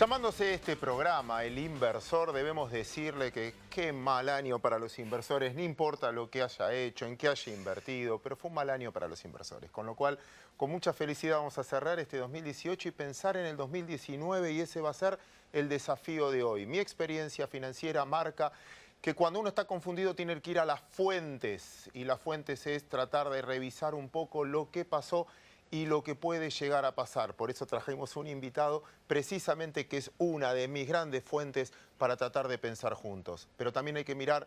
Llamándose este programa El Inversor, debemos decirle que qué mal año para los inversores, no importa lo que haya hecho, en qué haya invertido, pero fue un mal año para los inversores. Con lo cual, con mucha felicidad vamos a cerrar este 2018 y pensar en el 2019, y ese va a ser el desafío de hoy. Mi experiencia financiera marca que cuando uno está confundido tiene que ir a las fuentes, y las fuentes es tratar de revisar un poco lo que pasó y lo que puede llegar a pasar. Por eso trajimos un invitado precisamente que es una de mis grandes fuentes para tratar de pensar juntos. Pero también hay que mirar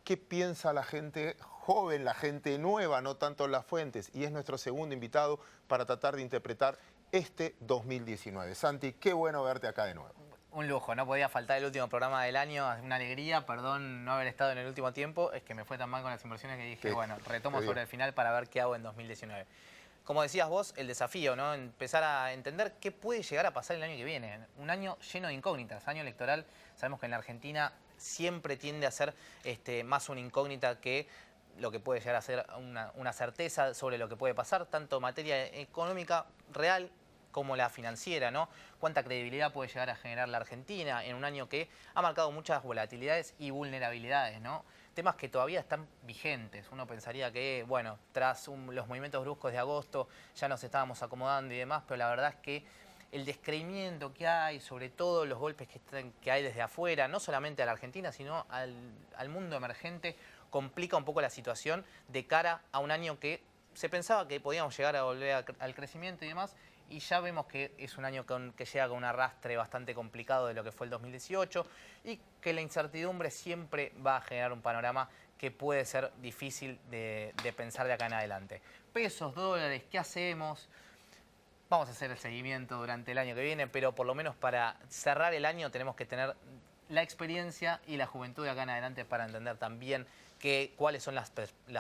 qué piensa la gente joven, la gente nueva, no tanto las fuentes. Y es nuestro segundo invitado para tratar de interpretar este 2019. Santi, qué bueno verte acá de nuevo. Un lujo, no podía faltar el último programa del año, una alegría, perdón no haber estado en el último tiempo, es que me fue tan mal con las inversiones que dije, bueno, retomo sobre el final para ver qué hago en 2019. Como decías vos, el desafío, ¿no? Empezar a entender qué puede llegar a pasar el año que viene. Un año lleno de incógnitas, año electoral. Sabemos que en la Argentina siempre tiende a ser más una incógnita que lo que puede llegar a ser una certeza sobre lo que puede pasar, tanto en materia económica real como la financiera, ¿no? Cuánta credibilidad puede llegar a generar la Argentina en un año que ha marcado muchas volatilidades y vulnerabilidades, ¿no? Temas que todavía están vigentes. Uno pensaría que, bueno, tras los movimientos bruscos de agosto ya nos estábamos acomodando y demás, pero la verdad es que el descreimiento que hay, sobre todo los golpes que hay desde afuera, no solamente a la Argentina, sino al mundo emergente, complica un poco la situación de cara a un año que se pensaba que podíamos llegar a volver al crecimiento y demás, y ya vemos que es un año que llega con un arrastre bastante complicado de lo que fue el 2018 y que la incertidumbre siempre va a generar un panorama que puede ser difícil de pensar de acá en adelante. Pesos, dólares, ¿qué hacemos? Vamos a hacer el seguimiento durante el año que viene, pero por lo menos para cerrar el año tenemos que tener la experiencia y la juventud de acá en adelante para entender también cuáles son las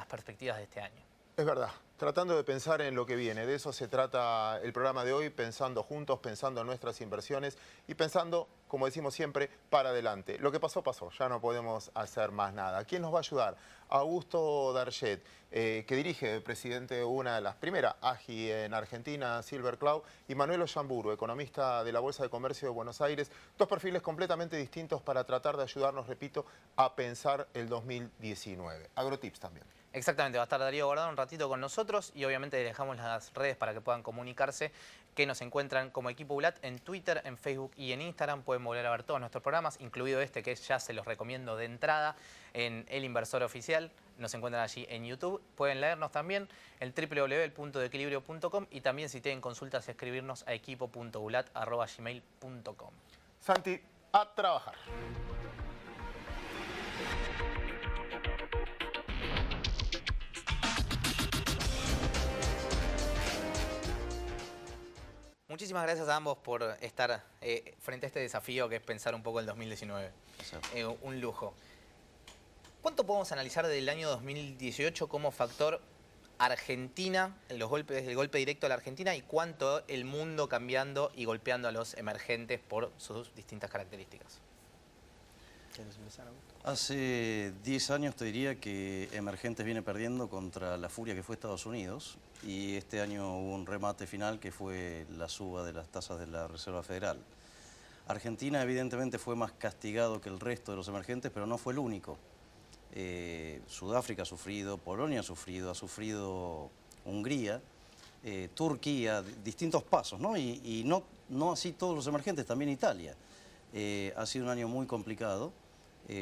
perspectivas de este año. Es verdad, tratando de pensar en lo que viene, de eso se trata el programa de hoy, pensando juntos, pensando en nuestras inversiones y pensando, como decimos siempre, para adelante. Lo que pasó, pasó, ya no podemos hacer más nada. ¿Quién nos va a ayudar? Augusto Darget, que dirige, presidente de una de las primeras AGI en Argentina, Silver Cloud, y Manuel Ollamburu, economista de la Bolsa de Comercio de Buenos Aires. Dos perfiles completamente distintos para tratar de ayudarnos, repito, a pensar el 2019. Agrotips también. Exactamente, va a estar Darío Guardado un ratito con nosotros y obviamente les dejamos las redes para que puedan comunicarse, que nos encuentran como Equipo ULAT en Twitter, en Facebook y en Instagram. Pueden volver a ver todos nuestros programas, incluido este que ya se los recomiendo de entrada en El Inversor Oficial. Nos encuentran allí en YouTube. Pueden leernos también en www.elpuntodeequilibrio.com y también si tienen consultas escribirnos a equipo.ulat@gmail.com. Santi, a trabajar. Muchísimas gracias a ambos por estar frente a este desafío que es pensar un poco el 2019. Un lujo. ¿Cuánto podemos analizar del año 2018 como factor Argentina, el golpe directo a la Argentina, y cuánto el mundo cambiando y golpeando a los emergentes por sus distintas características? ¿Quieres empezar, Augusto? Hace 10 años te diría que Emergentes viene perdiendo contra la furia que fue Estados Unidos, y este año hubo un remate final que fue la suba de las tasas de la Reserva Federal. Argentina evidentemente fue más castigado que el resto de los emergentes, pero no fue el único. Sudáfrica ha sufrido, Polonia ha sufrido Hungría, Turquía, distintos pasos, ¿no? Y no así todos los emergentes, también Italia. Ha sido un año muy complicado,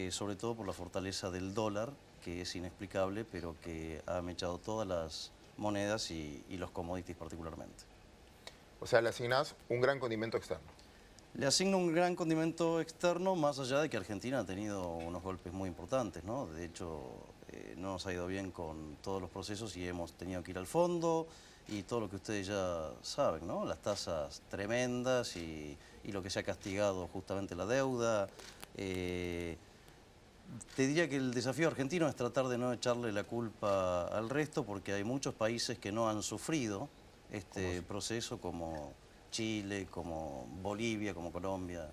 sobre todo por la fortaleza del dólar, que es inexplicable, pero que ha mechado todas las monedas y los commodities particularmente. O sea, le asignás un gran condimento externo. Le asigno un gran condimento externo, más allá de que Argentina ha tenido unos golpes muy importantes, ¿no? De hecho, no nos ha ido bien con todos los procesos y hemos tenido que ir al fondo y todo lo que ustedes ya saben, ¿no? Las tasas tremendas y lo que se ha castigado justamente la deuda. Te diría que el desafío argentino es tratar de no echarle la culpa al resto, porque hay muchos países que no han sufrido este proceso, como Chile, como Bolivia, como Colombia.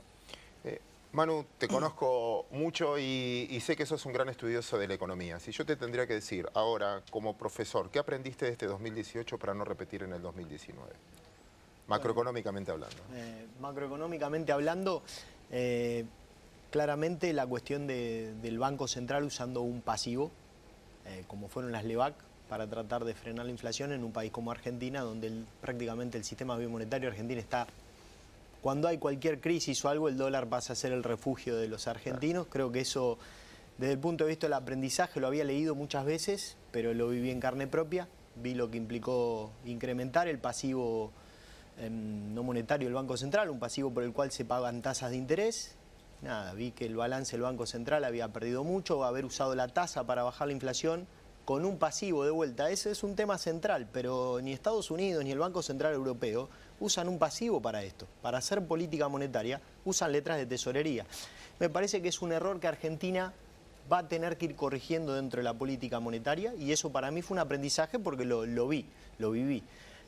Manu, te conozco mucho y sé que sos un gran estudioso de la economía. Si yo te tendría que decir ahora, como profesor, ¿qué aprendiste de este 2018 para no repetir en el 2019? macroeconómicamente hablando. Macroeconómicamente hablando, claramente la cuestión del Banco Central usando un pasivo, como fueron las LEBAC, para tratar de frenar la inflación en un país como Argentina, donde prácticamente el sistema bimonetario argentino está... Cuando hay cualquier crisis o algo, el dólar pasa a ser el refugio de los argentinos. Creo que eso, desde el punto de vista del aprendizaje, lo había leído muchas veces, pero lo viví en carne propia. Vi lo que implicó incrementar el pasivo no monetario del Banco Central, un pasivo por el cual se pagan tasas de interés. Nada, vi que el balance del Banco Central había perdido mucho, haber usado la tasa para bajar la inflación con un pasivo de vuelta. Ese es un tema central, pero ni Estados Unidos ni el Banco Central Europeo usan un pasivo para esto. Para hacer política monetaria usan letras de tesorería. Me parece que es un error que Argentina va a tener que ir corrigiendo dentro de la política monetaria, y eso para mí fue un aprendizaje porque lo viví.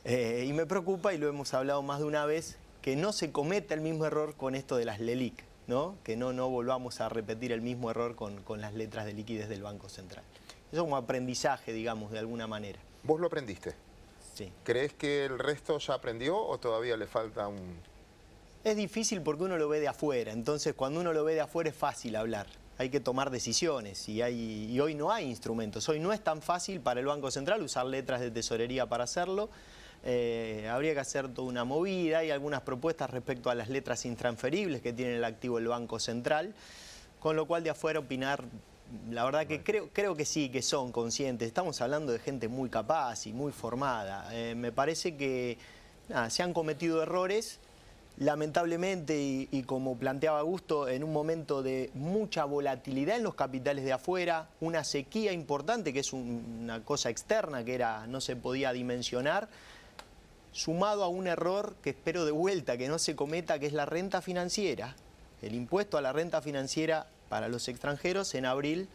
Y me preocupa, y lo hemos hablado más de una vez, que no se cometa el mismo error con esto de las LELIQ, ¿no? Que no volvamos a repetir el mismo error con las letras de liquidez del Banco Central. Eso como aprendizaje, digamos, de alguna manera. ¿Vos lo aprendiste? Sí. ¿Crees que el resto ya aprendió o todavía le falta un...? Es difícil porque uno lo ve de afuera, entonces cuando uno lo ve de afuera es fácil hablar. Hay que tomar decisiones y hoy no hay instrumentos. Hoy no es tan fácil para el Banco Central usar letras de tesorería para hacerlo. Habría que hacer toda una movida. Hay algunas propuestas respecto a las letras intransferibles que tiene el activo del Banco Central, con lo cual de afuera opinar, la verdad que creo que sí, que son conscientes. Estamos hablando de gente muy capaz y muy formada. Me parece que se han cometido errores. Lamentablemente, y como planteaba Augusto, en un momento de mucha volatilidad en los capitales de afuera, una sequía importante, que es una cosa externa que no se podía dimensionar, sumado a un error que espero de vuelta que no se cometa, que es la renta financiera. El impuesto a la renta financiera para los extranjeros en abril,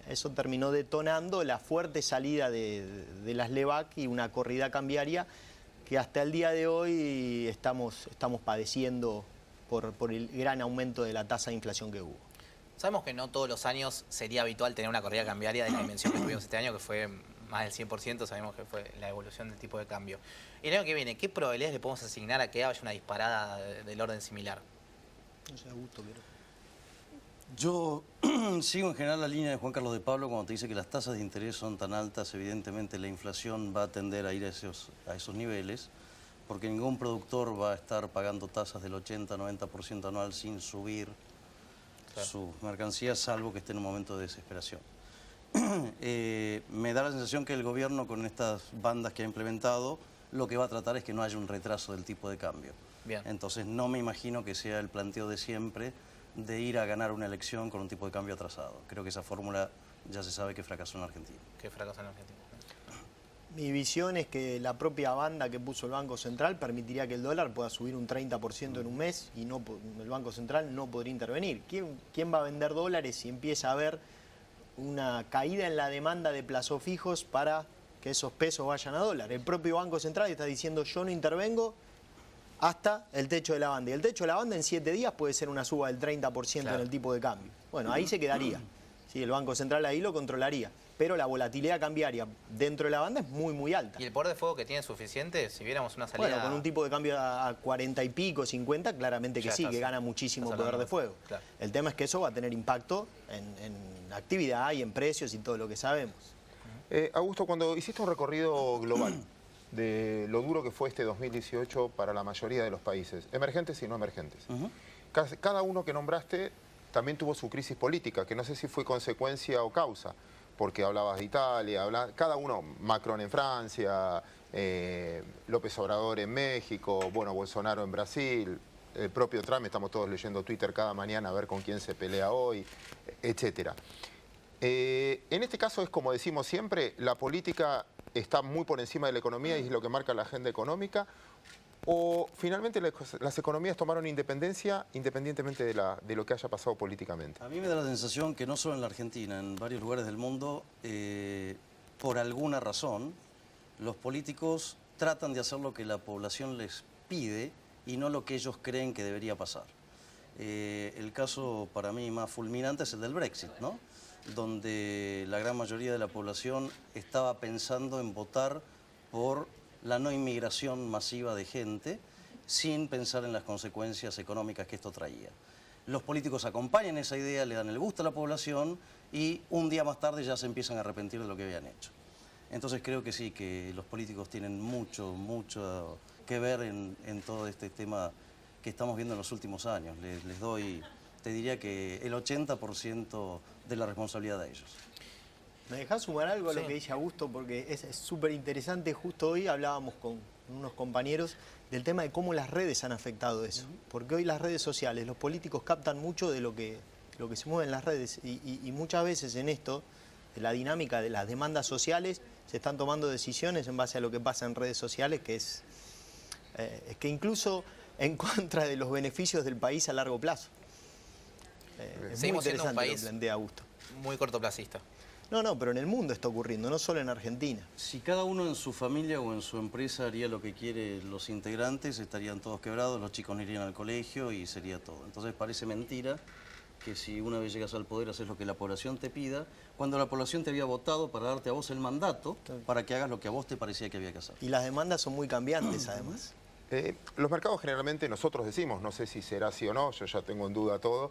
eso terminó detonando la fuerte salida de las LEBAC y una corrida cambiaria que hasta el día de hoy estamos padeciendo por el gran aumento de la tasa de inflación que hubo. Sabemos que no todos los años sería habitual tener una corrida cambiaria de la dimensión que tuvimos este año, que fue más del 100%, sabemos que fue la evolución del tipo de cambio. Y el año que viene, ¿qué probabilidades le podemos asignar a que haya una disparada del orden similar? No sé, Augusto, quiero. Yo sigo en general la línea de Juan Carlos de Pablo cuando te dice que las tasas de interés son tan altas, evidentemente la inflación va a tender a ir a esos niveles, porque ningún productor va a estar pagando tasas del 80-90% anual sin subir sus mercancías, salvo que esté en un momento de desesperación. Me da la sensación que el gobierno, con estas bandas que ha implementado, lo que va a tratar es que no haya un retraso del tipo de cambio. Bien. Entonces no me imagino que sea el planteo de siempre de ir a ganar una elección con un tipo de cambio atrasado. Creo que esa fórmula ya se sabe que fracasó en Argentina. Que fracasó en Argentina. Mi visión es que la propia banda que puso el Banco Central permitiría que el dólar pueda subir un 30% en un mes y el Banco Central no podría intervenir. ¿Quién va a vender dólares si empieza a haber una caída en la demanda de plazos fijos para que esos pesos vayan a dólar? El propio Banco Central está diciendo: yo no intervengo hasta el techo de la banda. Y el techo de la banda en 7 días puede ser una suba del 30% Claro. en el tipo de cambio. Bueno, ahí se quedaría. Sí, el Banco Central ahí lo controlaría. Pero la volatilidad cambiaria dentro de la banda es muy, muy alta. ¿Y el poder de fuego que tiene es suficiente? Si viéramos una salida... Bueno, con un tipo de cambio a 40 y pico, 50, claramente que Ya sí, estás- que gana muchísimo estás poder de hablando- fuego. claro. El tema es que eso va a tener impacto en actividad y en precios y todo lo que sabemos. Augusto, cuando hiciste un recorrido global de lo duro que fue este 2018 para la mayoría de los países, emergentes y no emergentes, cada uno que nombraste también tuvo su crisis política, que no sé si fue consecuencia o causa, porque hablabas de Italia, cada uno, Macron en Francia, López Obrador en México, bueno, Bolsonaro en Brasil, el propio Trump, estamos todos leyendo Twitter cada mañana a ver con quién se pelea hoy, etcétera. En este caso es como decimos siempre, la política está muy por encima de la economía y es lo que marca la agenda económica, o finalmente las economías tomaron independencia independientemente de lo que haya pasado políticamente. A mí me da la sensación que no solo en la Argentina, en varios lugares del mundo, por alguna razón, los políticos tratan de hacer lo que la población les pide y no lo que ellos creen que debería pasar. El caso para mí más fulminante es el del Brexit, ¿no? Donde la gran mayoría de la población estaba pensando en votar por la no inmigración masiva de gente sin pensar en las consecuencias económicas que esto traía. Los políticos acompañan esa idea, le dan el gusto a la población y un día más tarde ya se empiezan a arrepentir de lo que habían hecho. Entonces creo que sí, que los políticos tienen mucho que ver en todo este tema que estamos viendo en los últimos años. Les doy, te diría que el 80% de la responsabilidad a ellos. ¿Me dejás sumar algo a lo Sí. que dice Augusto? Porque es súper interesante. Justo hoy hablábamos con unos compañeros del tema de cómo las redes han afectado eso. Porque hoy las redes sociales, los políticos captan mucho de lo que se mueve en las redes y muchas veces en esto, de la dinámica de las demandas sociales, se están tomando decisiones en base a lo que pasa en redes sociales, que es que incluso en contra de los beneficios del país a largo plazo. Es muy Seguimos siendo un interesante lo país que plantea Augusto. muy cortoplacista. No, pero en el mundo está ocurriendo, no solo en Argentina. Si cada uno en su familia o en su empresa haría lo que quiere los integrantes, estarían todos quebrados, los chicos no irían al colegio y sería todo. Entonces parece mentira que si una vez llegas al poder haces lo que la población te pida, cuando la población te había votado para darte a vos el mandato, para que hagas lo que a vos te parecía que había que hacer. Y las demandas son muy cambiantes, además. Los mercados generalmente, nosotros decimos, no sé si será así o no, yo ya tengo en duda todo,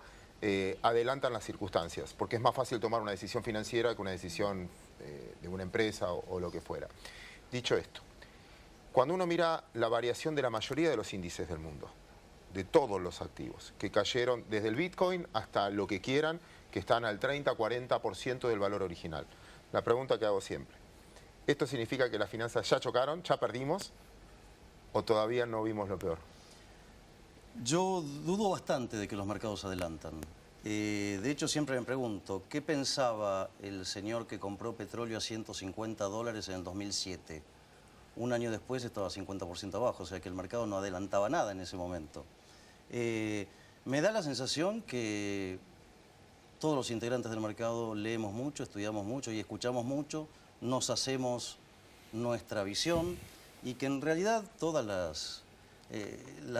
adelantan las circunstancias, porque es más fácil tomar una decisión financiera que una decisión de una empresa o lo que fuera. Dicho esto, cuando uno mira la variación de la mayoría de los índices del mundo, de todos los activos, que cayeron desde el Bitcoin hasta lo que quieran, que están al 30-40% del valor original. La pregunta que hago siempre, ¿esto significa que las finanzas ya chocaron, ya perdimos, o todavía no vimos lo peor? Yo dudo bastante de que los mercados adelantan. De hecho, siempre me pregunto, ¿qué pensaba el señor que compró petróleo a $150 en el 2007? Un año después estaba 50% abajo, o sea que el mercado no adelantaba nada en ese momento. Me da la sensación que todos los integrantes del mercado leemos mucho, estudiamos mucho y escuchamos mucho, nos hacemos nuestra visión y que en realidad todas las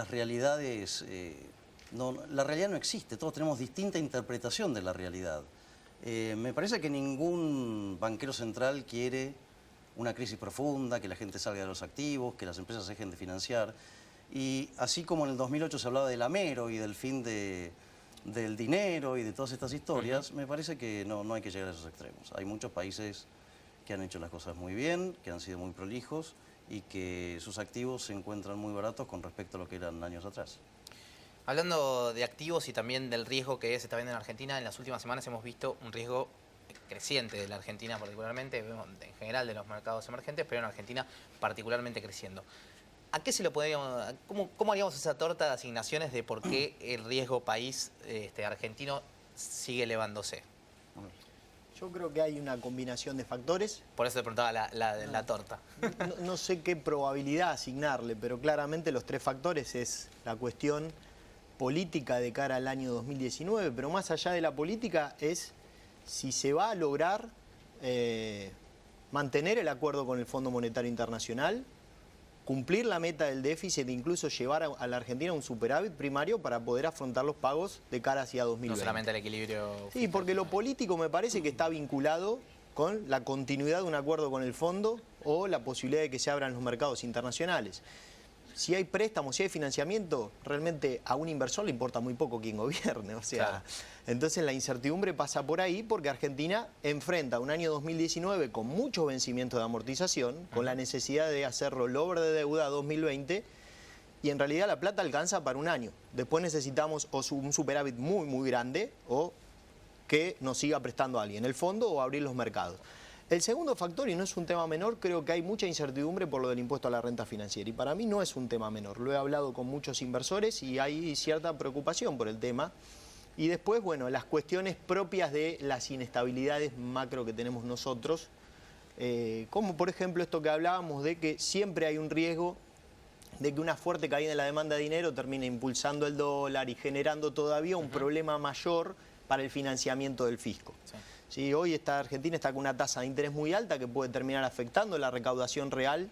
realidades, la realidad no existe, todos tenemos distinta interpretación de la realidad. Me parece que ningún banquero central quiere una crisis profunda, que la gente salga de los activos, que las empresas dejen de financiar. Y así como en el 2008 se hablaba del Amero y del fin del dinero y de todas estas historias, me parece que no hay que llegar a esos extremos. Hay muchos países que han hecho las cosas muy bien, que han sido muy prolijos y que sus activos se encuentran muy baratos con respecto a lo que eran años atrás. Hablando de activos y también del riesgo que se está viendo en Argentina, en las últimas semanas hemos visto un riesgo creciente de la Argentina particularmente, vemos en general de los mercados emergentes, pero en Argentina particularmente creciendo. ¿A qué se lo podríamos, cómo haríamos esa torta de asignaciones de por qué el riesgo país argentino sigue elevándose? Yo creo que hay una combinación de factores. Por eso te preguntaba la torta. No sé qué probabilidad asignarle, pero claramente los tres factores es la cuestión política de cara al año 2019, pero más allá de la política es si se va a lograr mantener el acuerdo con el Fondo Monetario Internacional, cumplir la meta del déficit e incluso llevar a la Argentina a un superávit primario para poder afrontar los pagos de cara hacia 2020. No solamente el equilibrio. Sí, porque lo político me parece que está vinculado con la continuidad de un acuerdo con el fondo o la posibilidad de que se abran los mercados internacionales. Si hay préstamos, si hay financiamiento, realmente a un inversor le importa muy poco quién gobierne. O sea, Claro. Entonces la incertidumbre pasa por ahí porque Argentina enfrenta un año 2019 con muchos vencimientos de amortización, con la necesidad de hacer rollover de deuda a 2020 y en realidad la plata alcanza para un año. Después necesitamos o un superávit muy, muy grande o que nos siga prestando alguien, el fondo o abrir los mercados. El segundo factor, y no es un tema menor, creo que hay mucha incertidumbre por lo del impuesto a la renta financiera. Y para mí no es un tema menor. Lo he hablado con muchos inversores y hay cierta preocupación por el tema. Y después, bueno, las cuestiones propias de las inestabilidades macro que tenemos nosotros, como por ejemplo esto que hablábamos de que siempre hay un riesgo de que una fuerte caída en la demanda de dinero termine impulsando el dólar y generando todavía un problema mayor para el financiamiento del fisco. Sí. Sí, hoy Argentina está con una tasa de interés muy alta que puede terminar afectando la recaudación real,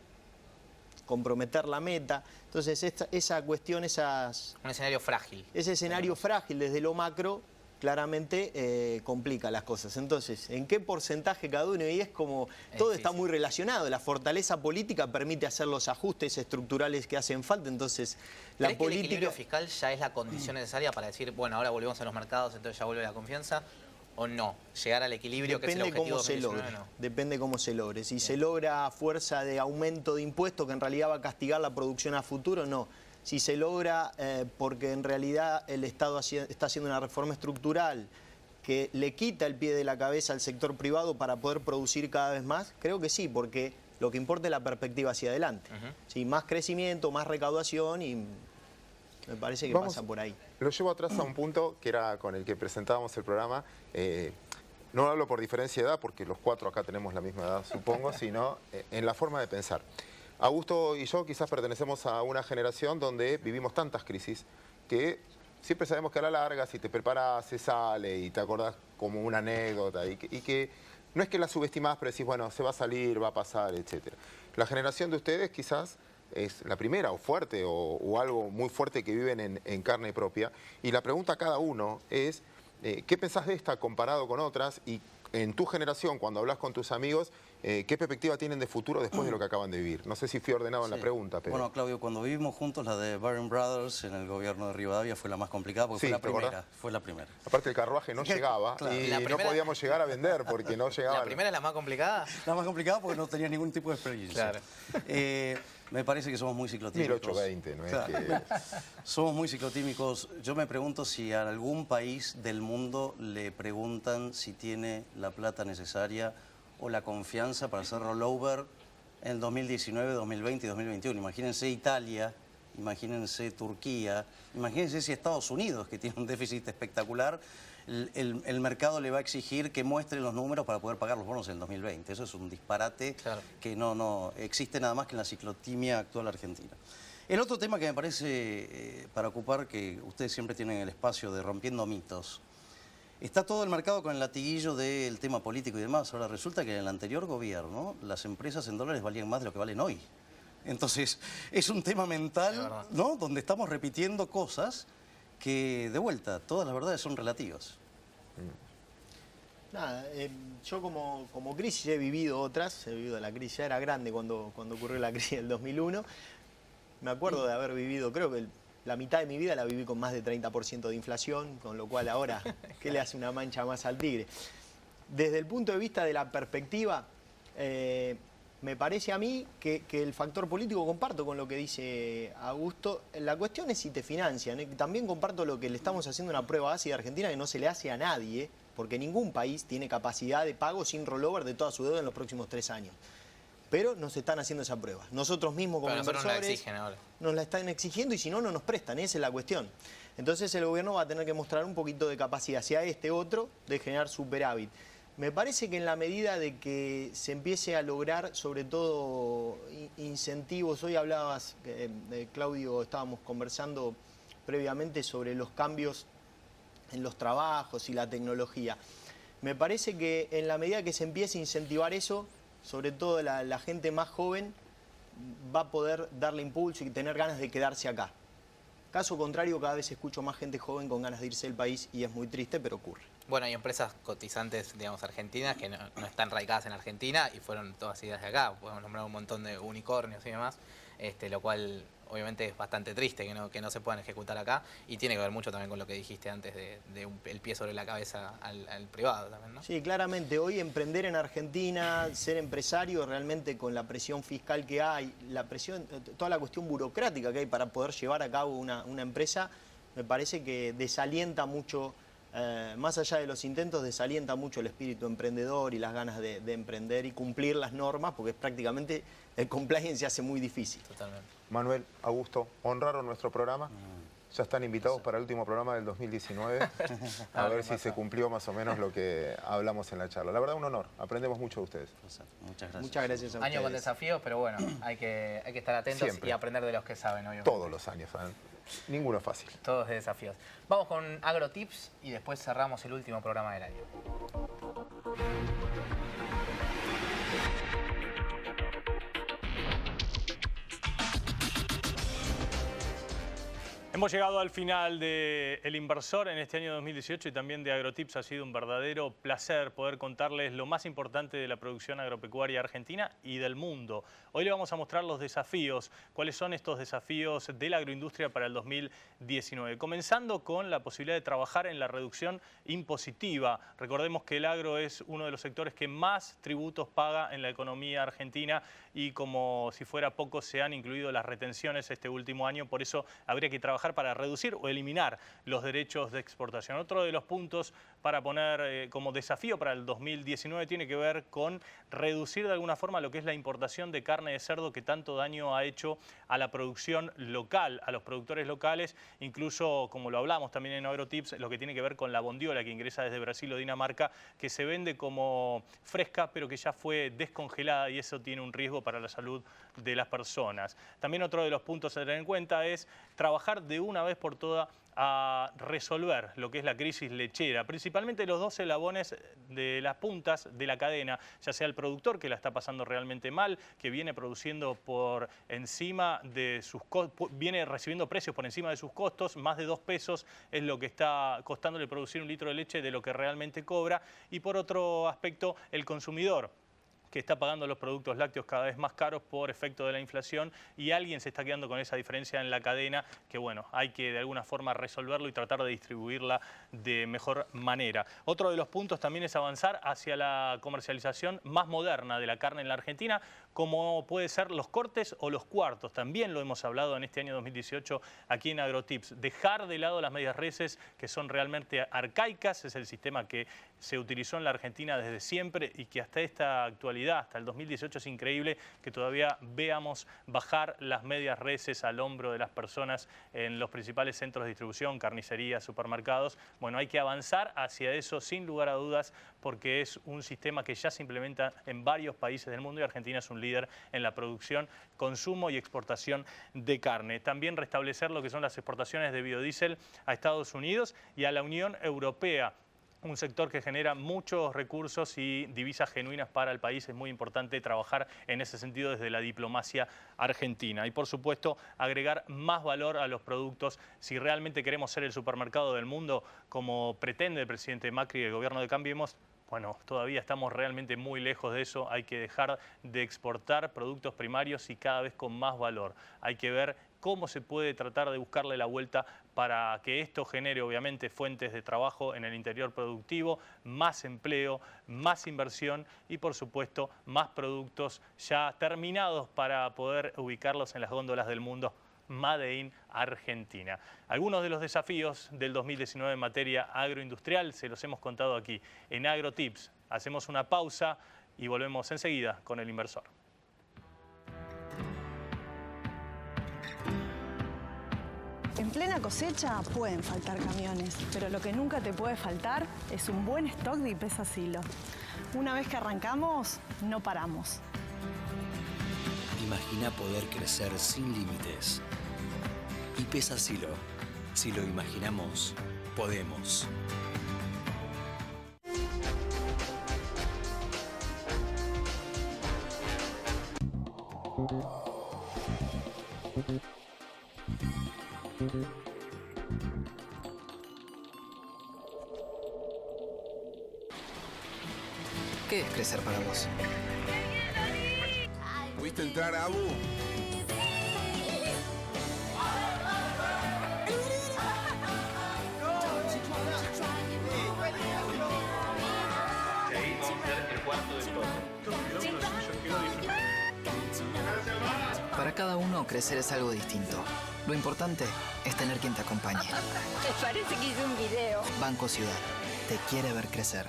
comprometer la meta. Entonces esa cuestión, Un escenario frágil. ese escenario frágil desde lo macro claramente complica las cosas. Entonces, ¿en qué porcentaje cada uno? Y es como, todo está muy relacionado. La fortaleza política permite hacer los ajustes estructurales que hacen falta. Entonces, la ¿Crees que el equilibrio fiscal ya es la condición necesaria para decir, bueno, ahora volvemos a los mercados, entonces ya vuelve la confianza? ¿O no? Llegar al equilibrio, que es el objetivo de 2019, ¿no? Depende cómo se logre. Si se logra a fuerza de aumento de impuestos, que en realidad va a castigar la producción a futuro, no. Si se logra porque en realidad el Estado está haciendo una reforma estructural que le quita el pie de la cabeza al sector privado para poder producir cada vez más, creo que sí, porque lo que importa es la perspectiva hacia adelante. Sí, más crecimiento, más recaudación y me parece que pasa por ahí. Lo llevo atrás a un punto que era con el que presentábamos el programa. No hablo por diferencia de edad, porque los cuatro acá tenemos la misma edad, supongo, sino en la forma de pensar. Augusto y yo quizás pertenecemos a una generación donde vivimos tantas crisis que siempre sabemos que a la larga, si te preparas, se sale y te acordás como una anécdota y que no es que la subestimás, pero decís, bueno, se va a salir, va a pasar, etc. La generación de ustedes quizás es la primera o fuerte o algo muy fuerte que viven en carne propia. Y la pregunta a cada uno es, ¿qué pensás de esta comparado con otras? Y en tu generación, cuando hablas con tus amigos, ¿qué perspectiva tienen de futuro después de lo que acaban de vivir? No sé si fui ordenado en la pregunta, pero... Bueno, Claudio, cuando vivimos juntos, la de Barron Brothers en el gobierno de Rivadavia fue la más complicada porque fue la primera. Aparte el carruaje no llegaba y no podíamos llegar a vender porque no llegaba... ¿La primera es la más complicada? La más complicada porque no tenía ningún tipo de experiencia. Claro. Me parece que somos muy ciclotímicos. 1820, ¿no es? Claro. Somos muy ciclotímicos. Yo me pregunto si a algún país del mundo le preguntan si tiene la plata necesaria o la confianza para hacer rollover en 2019, 2020 y 2021. Imagínense Italia, imagínense Turquía, imagínense si Estados Unidos, que tiene un déficit espectacular, el mercado le va a exigir que muestre los números para poder pagar los bonos en 2020. Eso es un disparate que no existe nada más que en la ciclotimia actual argentina. El otro tema que me parece para ocupar, que ustedes siempre tienen el espacio de rompiendo mitos, está todo el mercado con el latiguillo del tema político y demás. Ahora resulta que en el anterior gobierno las empresas en dólares valían más de lo que valen hoy. Entonces es un tema mental, ¿no? Donde estamos repitiendo cosas que, de vuelta, todas las verdades son relativas. Nada, yo como crisis he vivido otras, he vivido la crisis, ya era grande cuando ocurrió la crisis del 2001. Me acuerdo de haber vivido, creo que la mitad de mi vida la viví con más de 30% de inflación, con lo cual ahora, ¿qué le hace una mancha más al tigre? Desde el punto de vista de la perspectiva, me parece a mí que el factor político, comparto con lo que dice Augusto. La cuestión es si te financian. También comparto lo que le estamos haciendo una prueba ácida a Argentina que no se le hace a nadie, porque ningún país tiene capacidad de pago sin rollover de toda su deuda en los próximos 3 años. Pero nos están haciendo esa prueba. Nosotros mismos como inversores nos la exigen ahora. Nos la están exigiendo y si no, no nos prestan. Esa es la cuestión. Entonces el gobierno va a tener que mostrar un poquito de capacidad, sea este otro, de generar superávit. Me parece que en la medida de que se empiece a lograr, sobre todo, incentivos, hoy hablabas, Claudio, estábamos conversando previamente sobre los cambios en los trabajos y la tecnología. Me parece que en la medida que se empiece a incentivar eso, sobre todo la gente más joven, va a poder darle impulso y tener ganas de quedarse acá. Caso contrario, cada vez escucho más gente joven con ganas de irse del país y es muy triste, pero ocurre. Bueno, hay empresas cotizantes, digamos, argentinas que no están radicadas en Argentina y fueron todas ideas de acá. Podemos nombrar un montón de unicornios y demás, lo cual obviamente es bastante triste que no se puedan ejecutar acá y tiene que ver mucho también con lo que dijiste antes de el pie sobre la cabeza al privado también, ¿no? Sí, claramente. Hoy emprender en Argentina, ser empresario, realmente con la presión fiscal que hay, la presión, toda la cuestión burocrática que hay para poder llevar a cabo una empresa, me parece que desalienta mucho. Más allá de los intentos, desalienta mucho el espíritu emprendedor y las ganas de emprender y cumplir las normas, porque prácticamente el compliance se hace muy difícil. Totalmente. Manuel, Augusto, honraron nuestro programa. Ya están invitados para el último programa del 2019. A ver si se cumplió más o menos lo que hablamos en la charla. La verdad, un honor. Aprendemos mucho de ustedes. Muchas gracias. Muchas gracias a ustedes. Año con desafíos, pero bueno, hay que estar atentos Siempre. y aprender de los que saben, obviamente. Todos los años, ¿saben? Ninguno es fácil. Todos de desafíos. Vamos con AgroTips y después cerramos el último programa del año. En Hemos llegado al final de El Inversor en este año 2018 y también de AgroTips. Ha sido un verdadero placer poder contarles lo más importante de la producción agropecuaria argentina y del mundo. Hoy le vamos a mostrar los desafíos, cuáles son estos desafíos de la agroindustria para el 2019. Comenzando con la posibilidad de trabajar en la reducción impositiva. Recordemos que el agro es uno de los sectores que más tributos paga en la economía argentina y como si fuera poco se han incluido las retenciones este último año. Por eso habría que trabajar para reducir o eliminar los derechos de exportación. Otro de los puntos para poner como desafío para el 2019 tiene que ver con reducir de alguna forma lo que es la importación de carne de cerdo que tanto daño ha hecho a la producción local, a los productores locales, incluso como lo hablamos también en AgroTips, lo que tiene que ver con la bondiola que ingresa desde Brasil o Dinamarca, que se vende como fresca pero que ya fue descongelada y eso tiene un riesgo para la salud de las personas. También otro de los puntos a tener en cuenta es trabajar de una vez por todas a resolver lo que es la crisis lechera, principalmente los dos eslabones de las puntas de la cadena, ya sea el productor que la está pasando realmente mal, que viene produciendo por encima de sus viene recibiendo precios por encima de sus costos, más de 2 pesos es lo que está costándole producir un litro de leche de lo que realmente cobra, y por otro aspecto el consumidor, que está pagando los productos lácteos cada vez más caros por efecto de la inflación y alguien se está quedando con esa diferencia en la cadena que, bueno, hay que de alguna forma resolverlo y tratar de distribuirla de mejor manera. Otro de los puntos también es avanzar hacia la comercialización más moderna de la carne en la Argentina, como puede ser los cortes o los cuartos. También lo hemos hablado en este año 2018 aquí en AgroTips. Dejar de lado las medias reses que son realmente arcaicas, es el sistema que se utilizó en la Argentina desde siempre y que hasta esta actualidad, hasta el 2018 es increíble que todavía veamos bajar las medias reses al hombro de las personas en los principales centros de distribución, carnicerías, supermercados. Bueno, hay que avanzar hacia eso sin lugar a dudas porque es un sistema que ya se implementa en varios países del mundo y Argentina es un líder en la producción, consumo y exportación de carne. También restablecer lo que son las exportaciones de biodiesel a Estados Unidos y a la Unión Europea. Un sector que genera muchos recursos y divisas genuinas para el país. Es muy importante trabajar en ese sentido desde la diplomacia argentina. Y por supuesto, agregar más valor a los productos. Si realmente queremos ser el supermercado del mundo, como pretende el presidente Macri y el gobierno de Cambiemos, bueno, todavía estamos realmente muy lejos de eso. Hay que dejar de exportar productos primarios y cada vez con más valor. Hay que ver cómo se puede tratar de buscarle la vuelta para que esto genere obviamente fuentes de trabajo en el interior productivo, más empleo, más inversión y por supuesto más productos ya terminados para poder ubicarlos en las góndolas del mundo. Made in Argentina. Algunos de los desafíos del 2019 en materia agroindustrial se los hemos contado aquí en AgroTips. Hacemos una pausa y volvemos enseguida con El Inversor. En plena cosecha pueden faltar camiones, pero lo que nunca te puede faltar es un buen stock de IPESA Silo. Una vez que arrancamos, no paramos. Imagina poder crecer sin límites. IPESA Silo. Si lo imaginamos, podemos. ¿Qué es crecer para vos? ¿Pudiste entrar, Abu? Para cada uno, crecer es algo distinto. Lo importante es tener quien te acompañe. Me parece que hice un video. Banco Ciudad. Te quiere ver crecer.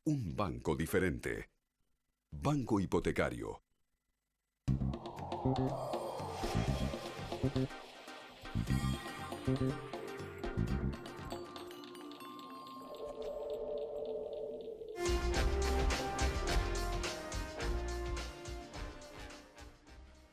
Un banco diferente. Banco Hipotecario.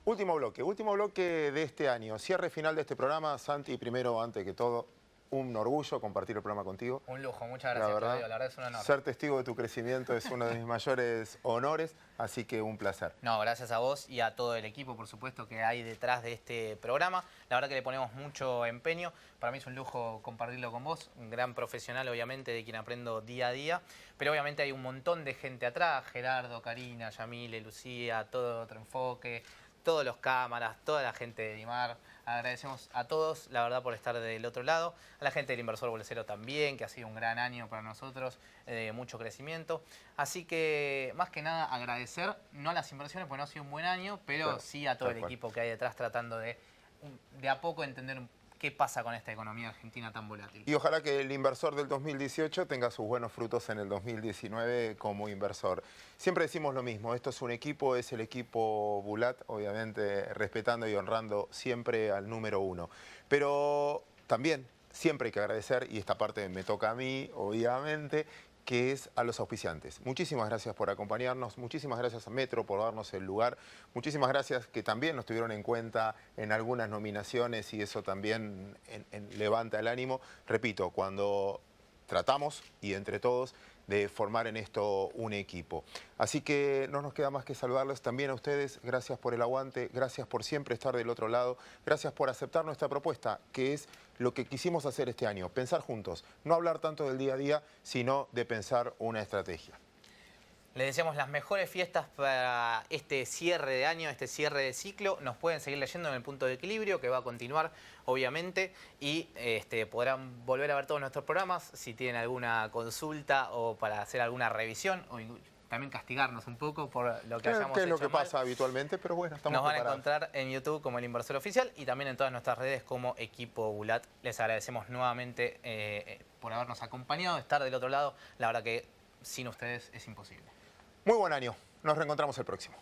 Último bloque de este año. Cierre final de este programa. Santi, primero, antes que todo, un orgullo compartir el programa contigo. Un lujo, muchas gracias, Claudio. La verdad es un honor. Ser testigo de tu crecimiento es uno de mis mayores honores, así que un placer. No, gracias a vos y a todo el equipo, por supuesto, que hay detrás de este programa. La verdad que le ponemos mucho empeño. Para mí es un lujo compartirlo con vos. Un gran profesional, obviamente, de quien aprendo día a día. Pero obviamente hay un montón de gente atrás. Gerardo, Karina, Yamile, Lucía, todo otro enfoque, todos los cámaras, toda la gente de Dimar. Agradecemos a todos, la verdad, por estar del otro lado. A la gente del Inversor Bolsero también, que ha sido un gran año para nosotros, de mucho crecimiento. Así que, más que nada, agradecer, no a las inversiones, porque no ha sido un buen año, pero claro, sí a todo el equipo que hay detrás tratando de a poco entender qué pasa con esta economía argentina tan volátil. Y ojalá que el inversor del 2018 tenga sus buenos frutos en el 2019 como inversor. Siempre decimos lo mismo, esto es un equipo, es el equipo Bulat, obviamente respetando y honrando siempre al número 1. Pero también siempre hay que agradecer, y esta parte me toca a mí, obviamente, que es a los auspiciantes. Muchísimas gracias por acompañarnos, muchísimas gracias a Metro por darnos el lugar, muchísimas gracias que también nos tuvieron en cuenta en algunas nominaciones y eso también levanta el ánimo. Repito, cuando tratamos y entre todos de formar en esto un equipo. Así que no nos queda más que saludarles también a ustedes. Gracias por el aguante, gracias por siempre estar del otro lado, gracias por aceptar nuestra propuesta, que es lo que quisimos hacer este año, pensar juntos, no hablar tanto del día a día, sino de pensar una estrategia. Les deseamos las mejores fiestas para este cierre de año, este cierre de ciclo. Nos pueden seguir leyendo en el Punto de Equilibrio, que va a continuar, obviamente, y podrán volver a ver todos nuestros programas si tienen alguna consulta o para hacer alguna revisión o también castigarnos un poco por lo que hayamos hecho. Que es lo que mal. pasa habitualmente, pero bueno, estamos preparados. Nos van a encontrar en YouTube como El Inversor Oficial y también en todas nuestras redes como Equipo Bulat. Les agradecemos nuevamente por habernos acompañado, estar del otro lado. La verdad que sin ustedes es imposible. Muy buen año. Nos reencontramos el próximo.